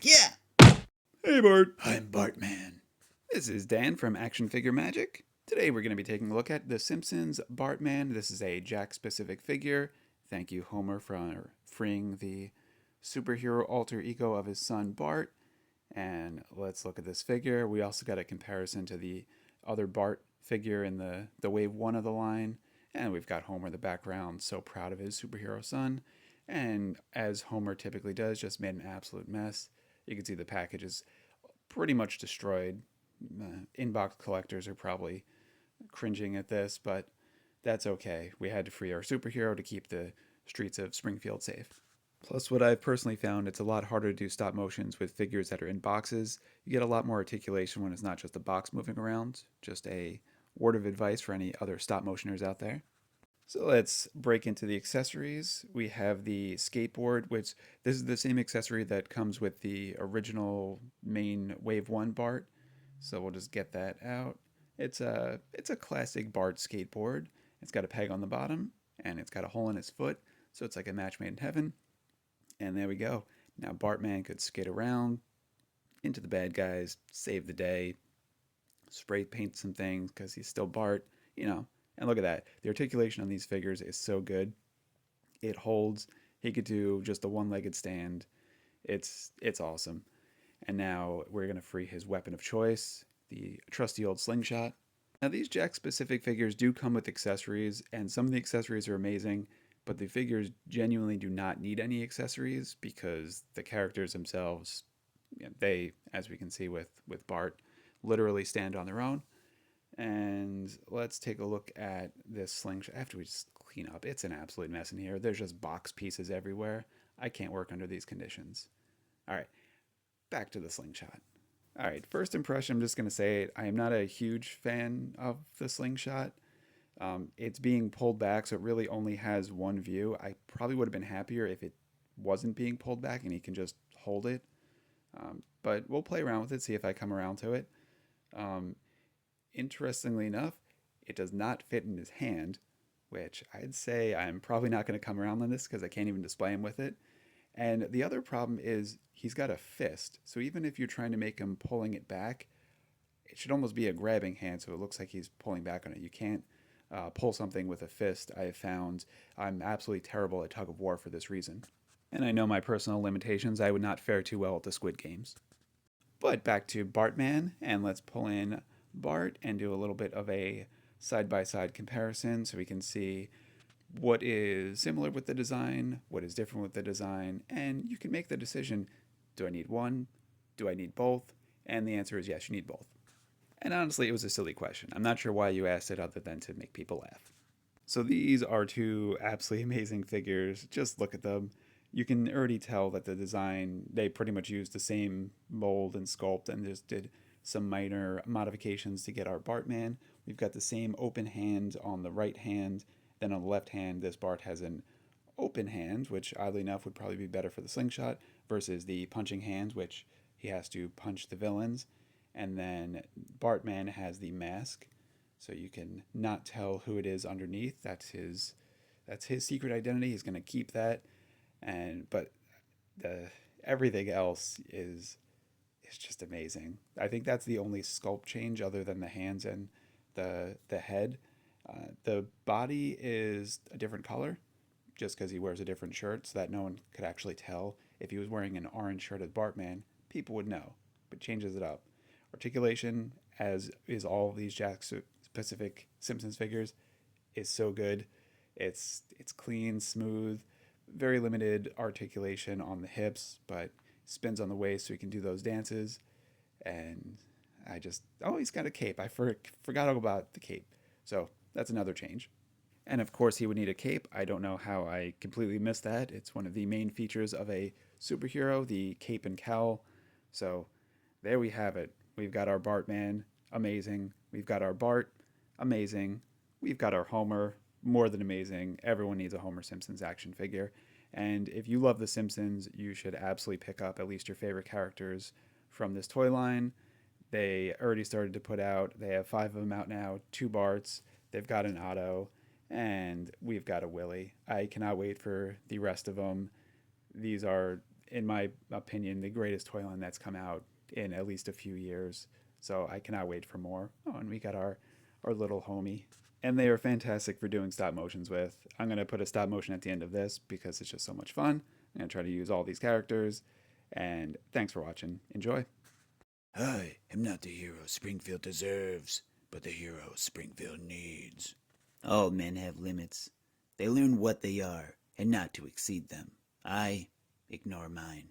Yeah! Hey Bart, I'm Bartman. This is Dan from Action Figure Magic. Today we're going to be taking a look at the Simpsons Bartman. This is a Jakks specific figure. Thank you, Homer, for freeing the superhero alter ego of his son Bart. And let's look at this figure. We also got a comparison to the other Bart figure in the wave one of the line. And we've got Homer in the background, so proud of his superhero son. And as Homer typically does, just made an absolute mess. You can see the package is pretty much destroyed. Inbox collectors are probably cringing at this, but that's okay. We had to free our superhero to keep the streets of Springfield safe. Plus, what I've personally found, it's a lot harder to do stop motions with figures that are in boxes. You get a lot more articulation when it's not just a box moving around. Just a word of advice for any other stop motioners out there. So let's break into the accessories. We have the skateboard, which this is the same accessory that comes with the original main Wave 1 Bart. So we'll just get that out. It's a classic Bart skateboard. It's got a peg on the bottom and it's got a hole in his foot, so it's like a match made in heaven. And there we go. Now Bartman could skate around into the bad guys, save the day, spray paint some things because he's still Bart, you know. And look at that. The articulation on these figures is so good. It holds. He could do just a one-legged stand. It's awesome. And now we're going to free his weapon of choice, the trusty old slingshot. Now these Jack specific figures do come with accessories, and some of the accessories are amazing, but the figures genuinely do not need any accessories because the characters themselves, they, as we can see with Bart, literally stand on their own. And let's take a look at this slingshot. After we just clean up, it's an absolute mess in here. There's just box pieces everywhere. I can't work under these conditions. All right, back to the slingshot. All right, first impression, I'm just going to say I am not a huge fan of the slingshot. It's being pulled back, so it really only has one view. I probably would have been happier if it wasn't being pulled back and he can just hold it. But we'll play around with it, see if I come around to it. Um, Interestingly enough, it does not fit in his hand, which I'd say I'm probably not going to come around on this because I can't even display him with it. And the other problem is he's got a fist. So even if you're trying to make him pulling it back, it should almost be a grabbing hand so it looks like he's pulling back on it. You can't pull something with a fist. I have found I'm absolutely terrible at tug of war for this reason. And I know my personal limitations. I would not fare too well at the Squid Games. But back to Bartman, and let's pull in Bart and do a little bit of a side by side comparison so we can see what is similar with the design, what is different with the design, and you can make the decision, do I need one? Do I need both? And the answer is yes, you need both. And honestly, it was a silly question. I'm not sure why you asked it other than to make people laugh. So these are two absolutely amazing figures. Just look at them. You can already tell that the design, they pretty much used the same mold and sculpt and just did some minor modifications to get our Bartman. We've got the same open hand on the right hand. Then on the left hand, this Bart has an open hand, which oddly enough would probably be better for the slingshot, versus the punching hand, which he has to punch the villains. And then Bartman has the mask, so you can not tell who it is underneath. That's his secret identity. He's going to keep that, and but the everything else is just amazing. I think that's the only sculpt change other than the hands and the head. The body is a different color, just because he wears a different shirt, so that no one could actually tell. If he was wearing an orange shirt as Bartman, people would know, but changes it up. Articulation, as is all of these Jack specific Simpsons figures, is so good. It's clean, smooth, very limited articulation on the hips, but spins on the waist so he can do those dances. And he's got a cape. I forgot all about the cape. So that's another change. And of course, he would need a cape. I don't know how I completely missed that. It's one of the main features of a superhero, the cape and cowl. So there we have it. We've got our Bartman, amazing. We've got our Bart, amazing. We've got our Homer, more than amazing. Everyone needs a Homer Simpsons action figure. And if you love The Simpsons, you should absolutely pick up at least your favorite characters from this toy line. They already started to put out, they have 5 of them out now, 2 Barts, they've got an Otto, and we've got a Willie. I cannot wait for the rest of them. these are, in my opinion, the greatest toy line that's come out in at least a few years. So I cannot wait for more. Oh, and we got our little homie. And they are fantastic for doing stop motions with. I'm going to put a stop motion at the end of this because it's just so much fun. I'm going to try to use all these characters. And thanks for watching. Enjoy. I am not the hero Springfield deserves, but the hero Springfield needs. All men have limits. They learn what they are and not to exceed them. I ignore mine.